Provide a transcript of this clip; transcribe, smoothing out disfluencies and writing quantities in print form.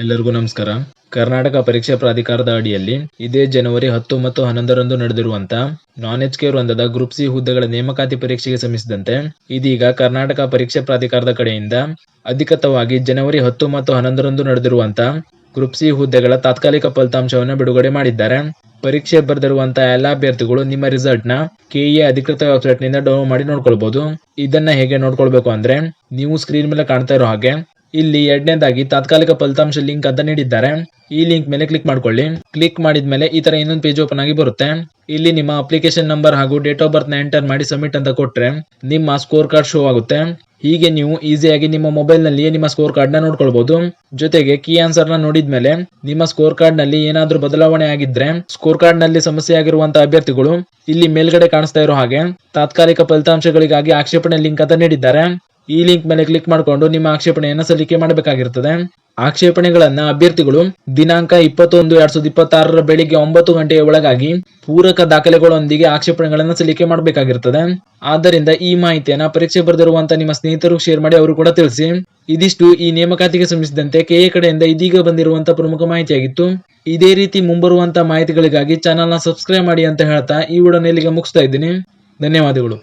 ಎಲ್ಲರಿಗೂ ನಮಸ್ಕಾರ. ಕರ್ನಾಟಕ ಪರೀಕ್ಷಾ ಪ್ರಾಧಿಕಾರದ ಅಡಿಯಲ್ಲಿ ಇದೇ ಜನವರಿ 10 ಮತ್ತು 11ರಂದು ನಡೆದಿರುವಂತ ನಾನ್ ಎಚ್ಕೆ ವೃಂದದ ಗ್ರೂಪ್ ಸಿ ಹುದ್ದೆಗಳ ನೇಮಕಾತಿ ಪರೀಕ್ಷೆಗೆ ಸಂಬಂಧಿಸಿದಂತೆ ಇದೀಗ ಕರ್ನಾಟಕ ಪರೀಕ್ಷಾ ಪ್ರಾಧಿಕಾರದ ಕಡೆಯಿಂದ ಅಧಿಕೃತವಾಗಿ ಜನವರಿ 10 ಮತ್ತು 11ರಂದು ನಡೆದಿರುವಂತ ಗ್ರೂಪ್ ಸಿ ಹುದ್ದೆಗಳ ತಾತ್ಕಾಲಿಕ ಫಲಿತಾಂಶವನ್ನು ಬಿಡುಗಡೆ ಮಾಡಿದ್ದಾರೆ. ಪರೀಕ್ಷೆ ಬರೆದಿರುವಂತಹ ಎಲ್ಲ ಅಭ್ಯರ್ಥಿಗಳು ನಿಮ್ಮ ರಿಸಲ್ಟ್ ನ ಕೆಇಎ ಅಧಿಕೃತ ವೆಬ್ಸೈಟ್ ನಿಂದ ಡೌನ್ಲೋಡ್ ಮಾಡಿ ನೋಡ್ಕೊಳ್ಬಹುದು. ಇದನ್ನ ಹೇಗೆ ನೋಡ್ಕೊಳ್ಬೇಕು ಅಂದ್ರೆ, ನೀವು ಸ್ಕ್ರೀನ್ ಮೇಲೆ ಕಾಣ್ತಾ ಇರೋ ಹಾಗೆ ಇಲ್ಲಿ ಎರಡನೇದಾಗಿ ತಾತ್ಕಾಲಿಕ ಫಲಿತಾಂಶ ಲಿಂಕ್ ಅಂತ ನೀಡಿದ್ದಾರೆ. ಈ ಲಿಂಕ್ ಮೇಲೆ ಕ್ಲಿಕ್ ಮಾಡ್ಕೊಳ್ಳಿ. ಕ್ಲಿಕ್ ಮಾಡಿದ್ಮೇಲೆ ಈ ತರ ಇನ್ನೊಂದು ಪೇಜ್ ಓಪನ್ ಆಗಿ ಬರುತ್ತೆ. ಇಲ್ಲಿ ನಿಮ್ಮ ಅಪ್ಲಿಕೇಶನ್ ನಂಬರ್ ಹಾಗೂ ಡೇಟ್ ಆಫ್ ಬರ್ತ್ ನ ಎಂಟರ್ ಮಾಡಿ ಸಬ್ಮಿಟ್ ಅಂತ ಕೊಟ್ರೆ ನಿಮ್ಮ ಸ್ಕೋರ್ ಕಾರ್ಡ್ ಶೋ ಆಗುತ್ತೆ. ಹೀಗೆ ನೀವು ಈಸಿಯಾಗಿ ನಿಮ್ಮ ಮೊಬೈಲ್ ನಲ್ಲಿಯೇ ನಿಮ್ಮ ಸ್ಕೋರ್ ಕಾರ್ಡ್ ನ ನೋಡ್ಕೊಳ್ಬಹುದು. ಜೊತೆಗೆ ಕೀ ಆನ್ಸರ್ ನ ನೋಡಿದ್ಮೇಲೆ ನಿಮ್ಮ ಸ್ಕೋರ್ ಕಾರ್ಡ್ ನಲ್ಲಿ ಏನಾದ್ರೂ ಬದಲಾವಣೆ ಆಗಿದ್ರೆ, ಸ್ಕೋರ್ ಕಾರ್ಡ್ ನಲ್ಲಿ ಸಮಸ್ಯೆ ಆಗಿರುವಂತಹ ಅಭ್ಯರ್ಥಿಗಳು ಇಲ್ಲಿ ಮೇಲ್ಗಡೆ ಕಾಣಿಸ್ತಾ ಇರೋ ಹಾಗೆ ತಾತ್ಕಾಲಿಕ ಫಲಿತಾಂಶಗಳಿಗಾಗಿ ಆಕ್ಷೇಪಣೆ ಲಿಂಕ್ ಅಂತ ನೀಡಿದ್ದಾರೆ. ಈ ಲಿಂಕ್ ಮೇಲೆ ಕ್ಲಿಕ್ ಮಾಡಿಕೊಂಡು ನಿಮ್ಮ ಆಕ್ಷೇಪಣೆಯನ್ನು ಸಲ್ಲಿಕೆ ಮಾಡಬೇಕಾಗಿರುತ್ತದೆ. ಆಕ್ಷೇಪಣೆಗಳನ್ನ ಅಭ್ಯರ್ಥಿಗಳು ದಿನಾಂಕ 21/2026 ಬೆಳಿಗ್ಗೆ 9 ಗಂಟೆಯ ಒಳಗಾಗಿ ಪೂರಕ ದಾಖಲೆಗಳೊಂದಿಗೆ ಆಕ್ಷೇಪಣೆಗಳನ್ನು ಸಲ್ಲಿಕೆ ಮಾಡಬೇಕಾಗಿರುತ್ತದೆ. ಆದ್ದರಿಂದ ಈ ಮಾಹಿತಿಯನ್ನ ಪರೀಕ್ಷೆ ಬರೆದಿರುವಂತಹ ನಿಮ್ಮ ಸ್ನೇಹಿತರು ಶೇರ್ ಮಾಡಿ, ಅವರು ಕೂಡ ತಿಳಿಸಿ. ಇದಿಷ್ಟು ಈ ನೇಮಕಾತಿಗೆ ಸಂಬಂಧಿಸಿದಂತೆ ಕೆಎ ಕಡೆಯಿಂದ ಇದೀಗ ಬಂದಿರುವಂತಹ ಪ್ರಮುಖ ಮಾಹಿತಿಯಾಗಿತ್ತು. ಇದೇ ರೀತಿ ಮುಂಬರುವಂತಹ ಮಾಹಿತಿಗಳಿಗಾಗಿ ಚಾನೆಲ್ ನ ಸಬ್ಸ್ಕ್ರೈಬ್ ಮಾಡಿ ಅಂತ ಹೇಳ್ತಾ ಈ ವಿಡಿಯೋನ ಇಲ್ಲಿಗೆ ಮುಗಿಸ್ತಾ ಇದ್ದೀನಿ. ಧನ್ಯವಾದಗಳು.